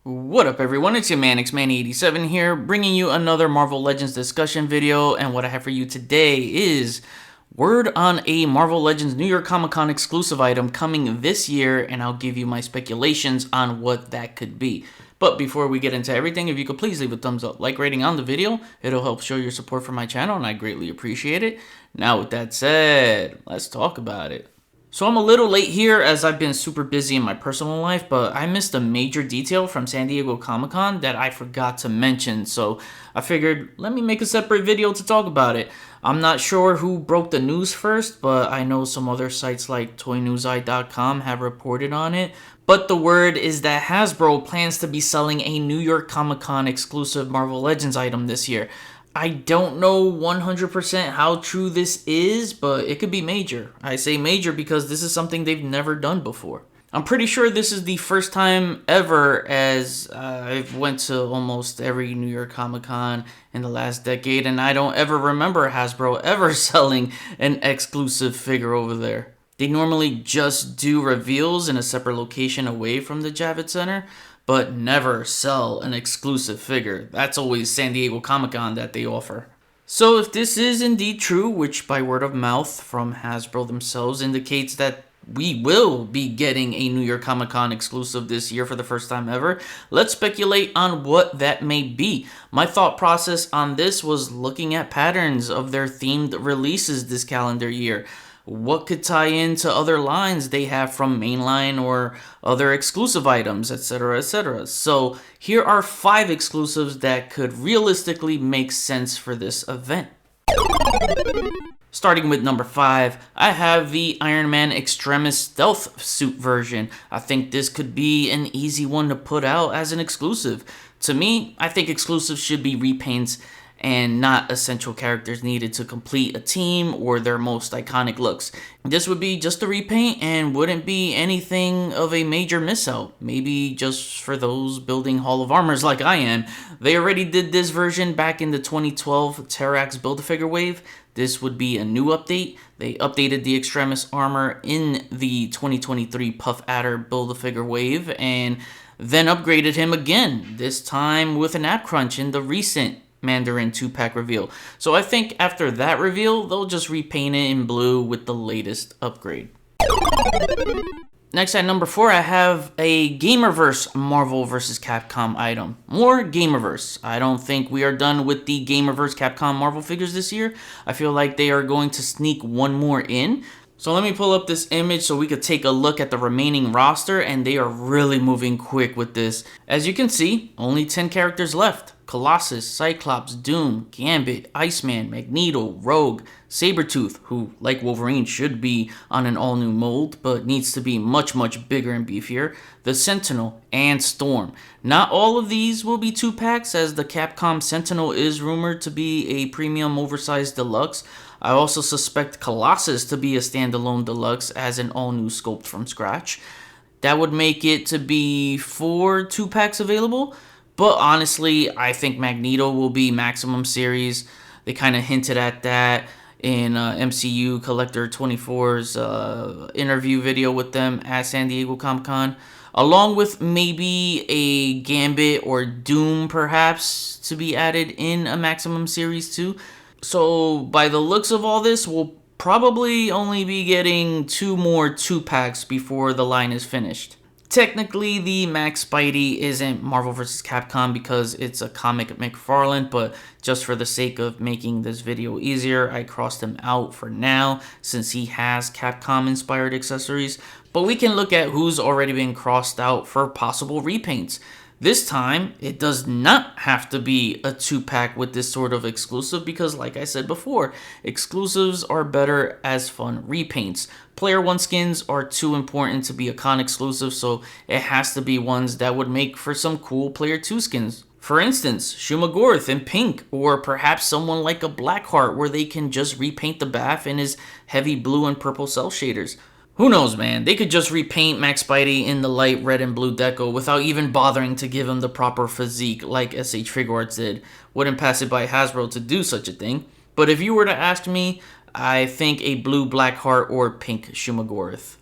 What up everyone, it's your man Nycc here, bringing you another Marvel Legends discussion video, and what I have for you today is word on a Marvel Legends New York Comic Con exclusive item coming this year, and I'll give you my speculations on what that could be. But before we get into everything, if you could please leave a thumbs up, like rating on the video, it'll help show your support for my channel, and I greatly appreciate it. Now with that said, let's talk about it. So I'm a little late here as I've been super busy in my personal life, but I missed a major detail from San Diego Comic-Con that I forgot to mention, so I figured let me make a separate video to talk about it. I'm not sure who broke the news first, but I know some other sites like ToyNewsEye.com have reported on it. But the word is that Hasbro plans to be selling a New York Comic-Con exclusive Marvel Legends item this year. I don't know 100% how true this is, but it could be major. I say major because this is something they've never done before. I'm pretty sure this is the first time ever, as I've went to almost every New York Comic Con in the last decade, and I don't ever remember Hasbro ever selling an exclusive figure over there. They normally just do reveals in a separate location away from the Javits Center, but never sell an exclusive figure. That's always San Diego Comic-Con that they offer. So if this is indeed true, which by word of mouth from Hasbro themselves indicates that we will be getting a New York Comic-Con exclusive this year for the first time ever, let's speculate on what that may be. My thought process on this was looking at patterns of their themed releases this calendar year. What could tie into other lines they have from mainline or other exclusive items, etc., etc. So here are 5 exclusives that could realistically make sense for this event. Starting with number 5, I have the Iron Man Extremis Stealth Suit version. I think this could be an easy one to put out as an exclusive. To me, I think exclusives should be repaints and not essential characters needed to complete a team or their most iconic looks. This would be just a repaint and wouldn't be anything of a major miss out. Maybe just for those building Hall of Armors like I am. They already did this version back in the 2012 Terrax Build-A-Figure wave. This would be a new update. They updated the Extremis armor in the 2023 Puff Adder Build-A-Figure wave and then upgraded him again, this time with an app crunch in the recent Mandarin 2-pack reveal. So I think after that reveal, they'll just repaint it in blue with the latest upgrade. Next at number 4, I have a Gamerverse Marvel vs. Capcom item. More Gamerverse. I don't think we are done with the Gamerverse Capcom Marvel figures this year. I feel like they are going to sneak one more in. So let me pull up this image so we could take a look at the remaining roster, and they are really moving quick with this. As you can see, only 10 characters left. Colossus, Cyclops, Doom, Gambit, Iceman, Magneto, Rogue, Sabretooth, who, like Wolverine, should be on an all-new mold, but needs to be much, much bigger and beefier, the Sentinel, and Storm. Not all of these will be 2-packs, as the Capcom Sentinel is rumored to be a premium oversized deluxe. I also suspect Colossus to be a standalone deluxe as an all-new sculpt from scratch. That would make it to be 4 2-packs available. But honestly, I think Magneto will be Maximum Series. They kind of hinted at that in MCU Collector 24's interview video with them at San Diego Comic-Con. Along with maybe a Gambit or Doom perhaps to be added in a Maximum Series too. So by the looks of all this, we'll probably only be getting 2 more 2-packs before the line is finished. Technically, the Max Spidey isn't Marvel vs. Capcom because it's a comic McFarlane, but just for the sake of making this video easier, I crossed him out for now since he has Capcom-inspired accessories. But we can look at who's already been crossed out for possible repaints. This time, it does not have to be a 2-pack with this sort of exclusive because, like I said before, exclusives are better as fun repaints. Player 1 skins are too important to be a con exclusive, so it has to be ones that would make for some cool Player 2 skins. For instance, Shumagorth in pink, or perhaps someone like a Blackheart where they can just repaint the bath in his heavy blue and purple cell shaders. Who knows, man? They could just repaint Max Spidey in the light red and blue deco without even bothering to give him the proper physique like SH Figuarts did. Wouldn't pass it by Hasbro to do such a thing. But if you were to ask me, I think a blue Blackheart or pink Shumagorth.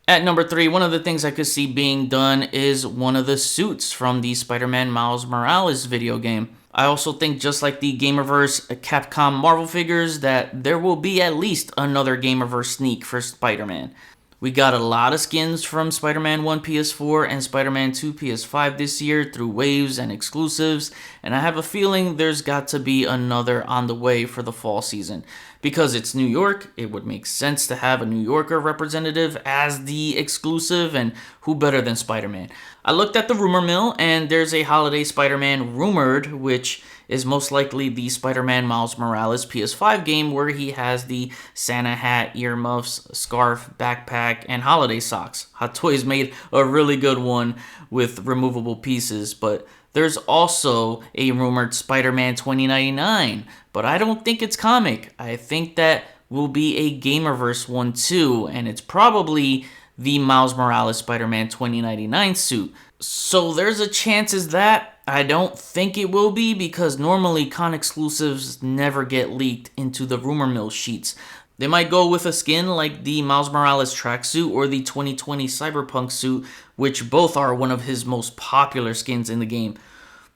At number 3, one of the things I could see being done is one of the suits from the Spider-Man Miles Morales video game. I also think, just like the Gamerverse Capcom Marvel figures, that there will be at least another Gamerverse sneak for Spider-Man. We got a lot of skins from Spider-Man 1 PS4 and Spider-Man 2 PS5 this year through waves and exclusives, and I have a feeling there's got to be another on the way for the fall season. Because it's New York, it would make sense to have a New Yorker representative as the exclusive, and who better than Spider-Man? I looked at the rumor mill, and there's a holiday Spider-Man rumored, which is most likely the Spider-Man Miles Morales PS5 game where he has the Santa hat, earmuffs, scarf, backpack, and holiday socks. Hot Toys made a really good one with removable pieces, but there's also a rumored Spider-Man 2099, but I don't think it's comic. I think that will be a Gamerverse one too, and it's probably the Miles Morales Spider-Man 2099 suit. So there's a chance as that. I don't think it will be, because normally con exclusives never get leaked into the rumor mill sheets. They might go with a skin like the Miles Morales tracksuit or the 2020 Cyberpunk suit, which both are one of his most popular skins in the game.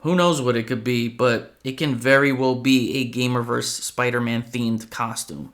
Who knows what it could be, but it can very well be a Gamerverse Spider-Man themed costume.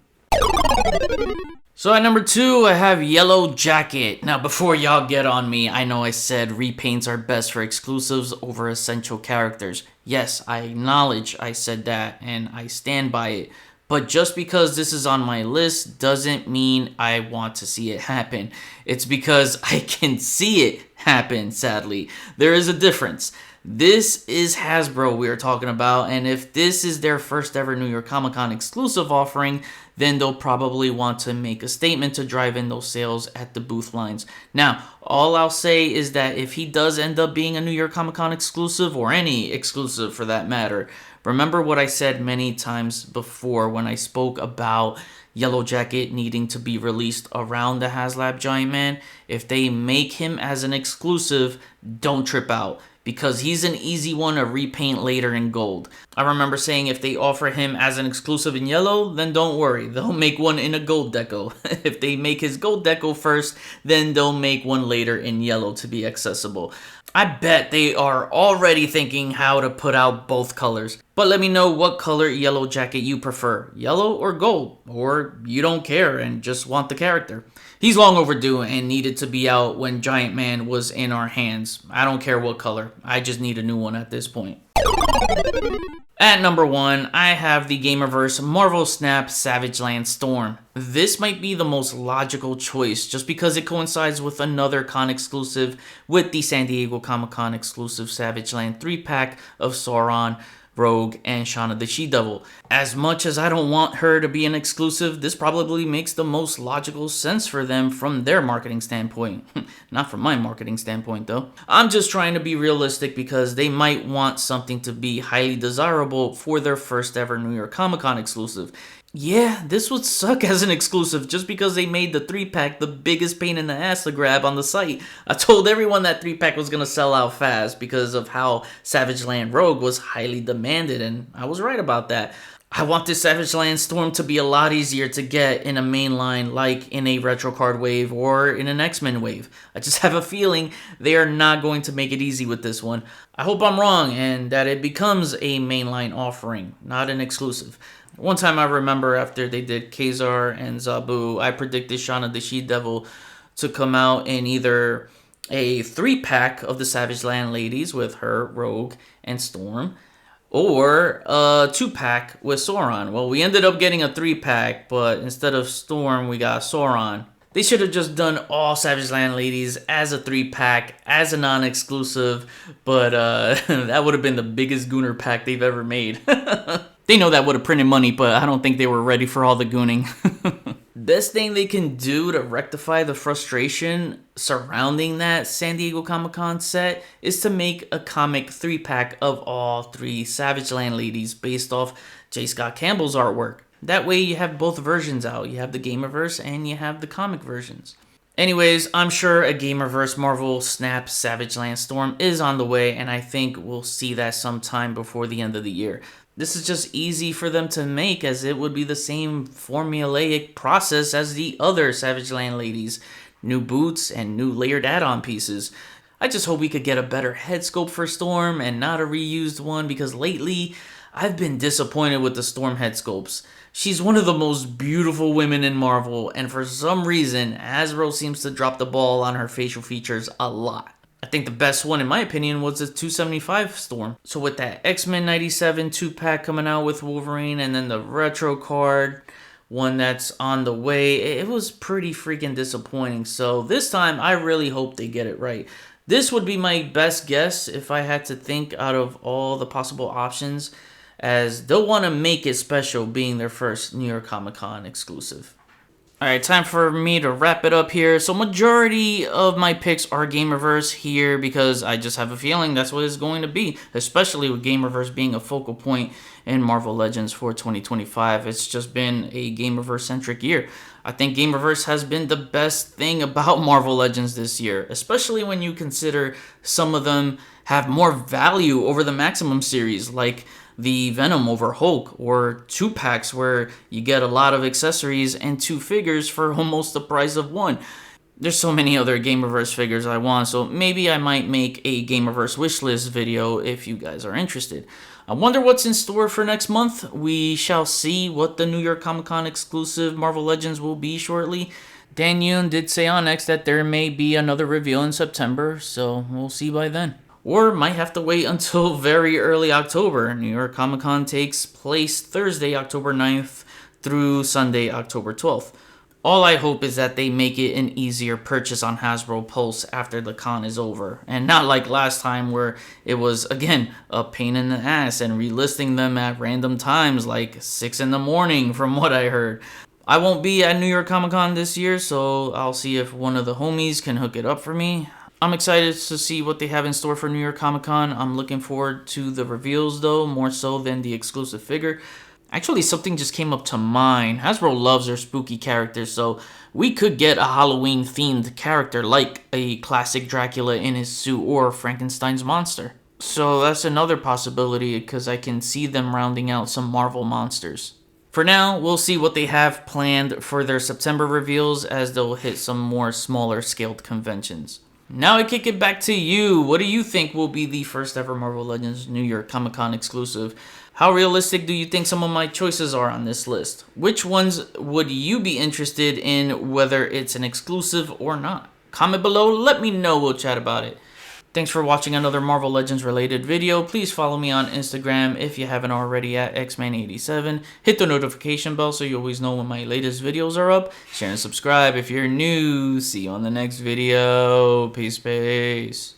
So at number 2, I have Yellow Jacket. Now, before y'all get on me, I know I said repaints are best for exclusives over essential characters. Yes, I acknowledge I said that, and I stand by it. But just because this is on my list doesn't mean I want to see it happen. It's because I can see it happen, sadly. There is a difference. This is Hasbro we are talking about, and if this is their first ever New York Comic Con exclusive offering, then they'll probably want to make a statement to drive in those sales at the booth lines. Now, all I'll say is that if he does end up being a New York Comic Con exclusive, or any exclusive for that matter, remember what I said many times before when I spoke about Yellow Jacket needing to be released around the HasLab Giant Man. If they make him as an exclusive, don't trip out, because he's an easy one to repaint later in gold. I remember saying if they offer him as an exclusive in yellow, then don't worry, they'll make one in a gold deco. If they make his gold deco first, then they'll make one later in yellow to be accessible. I bet they are already thinking how to put out both colors. But let me know what color Yellow Jacket you prefer, yellow or gold, or you don't care and just want the character. He's long overdue and needed to be out when Giant Man was in our hands. I don't care what color, I just need a new one at this point. At number 1, I have the Gamerverse Marvel Snap Savage Land Storm. This might be the most logical choice just because it coincides with another con exclusive with the San Diego Comic-Con exclusive Savage Land 3-pack of Sauron, Rogue, and Shauna the She-Devil. As much as I don't want her to be an exclusive, this probably makes the most logical sense for them from their marketing standpoint. Not from my marketing standpoint, though. I'm just trying to be realistic because they might want something to be highly desirable for their first ever New York Comic Con exclusive. Yeah, this would suck as an exclusive just because they made the 3-pack the biggest pain in the ass to grab on the site. I told everyone that 3-pack was going to sell out fast because of how Savage Land Rogue was highly demanded, and I was right about that. I want this Savage Land Storm to be a lot easier to get in a mainline, like in a Retro Card wave or in an X-Men wave. I just have a feeling they are not going to make it easy with this one. I hope I'm wrong and that it becomes a mainline offering, not an exclusive. One time I remember after they did Kazar and Zabu, I predicted Shauna the She-Devil to come out in either a 3-pack of the Savage Land ladies with her, Rogue, and Storm, or a 2-pack with Sauron. Well, we ended up getting a 3-pack, but instead of Storm, we got Sauron. They should have just done all Savage Land ladies as a 3-pack, as a non-exclusive, but that would have been the biggest Gooner pack they've ever made. They know that would have printed money, but I don't think they were ready for all the gooning. Best thing they can do to rectify the frustration surrounding that San Diego Comic-Con set is to make a comic 3-pack of all 3 Savage Land ladies based off J. Scott Campbell's artwork. That way you have both versions out. You have the Gamerverse and you have the comic versions. Anyways, I'm sure a Gamerverse Marvel Snap Savage Land Storm is on the way, and I think we'll see that sometime before the end of the year. This is just easy for them to make, as it would be the same formulaic process as the other Savage Land ladies. new boots, and new layered add-on pieces. I just hope we could get a better head sculpt for Storm and not a reused one, because lately I've been disappointed with the Storm head sculpts. She's one of the most beautiful women in Marvel, and for some reason, Hasbro seems to drop the ball on her facial features a lot. I think the best one, in my opinion, was the 275 Storm. So with that X-Men 97 2-pack coming out with Wolverine, and then the retro card, one that's on the way, it was pretty freaking disappointing. So this time, I really hope they get it right. This would be my best guess if I had to think out of all the possible options, as they'll want to make it special being their first New York Comic Con exclusive. Alright, time for me to wrap it up here. So majority of my picks are Gamerverse here because I just have a feeling that's what it's going to be, especially with Gamerverse being a focal point in Marvel Legends for 2025. It's just been a Gamerverse-centric year. I think Gamerverse has been the best thing about Marvel Legends this year, especially when you consider some of them have more value over the Maximum series, like the Venom over Hulk, or 2-packs where you get a lot of accessories and 2 figures for almost the price of 1. There's so many other Gamerverse figures I want, so maybe I might make a Gamerverse wishlist video if you guys are interested. I wonder what's in store for next month. We shall see what the New York Comic Con exclusive Marvel Legends will be shortly. Dan Yoon did say on X that there may be another reveal in September, so we'll see by then. Or might have to wait until very early October. New York Comic Con takes place Thursday, October 9th through Sunday, October 12th. All I hope is that they make it an easier purchase on Hasbro Pulse after the con is over. And not like last time where it was, again, a pain in the ass and relisting them at random times like 6 in the morning from what I heard. I won't be at New York Comic Con this year, so I'll see if one of the homies can hook it up for me. I'm excited to see what they have in store for New York Comic Con. I'm looking forward to the reveals though, more so than the exclusive figure. Actually, something just came up to mind. Hasbro loves their spooky characters, so we could get a Halloween themed character like a classic Dracula in his suit or Frankenstein's monster. So that's another possibility because I can see them rounding out some Marvel monsters. For now, we'll see what they have planned for their September reveals as they'll hit some more smaller scaled conventions. Now I kick it back to you. What do you think will be the first ever Marvel Legends New York Comic Con exclusive? How realistic do you think some of my choices are on this list? Which ones would you be interested in, whether it's an exclusive or not? Comment below, let me know, we'll chat about it. Thanks for watching another Marvel Legends related video. Please follow me on Instagram if you haven't already at xman87. Hit the notification bell so you always know when my latest videos are up. Share and subscribe if you're new. See you on the next video. Peace.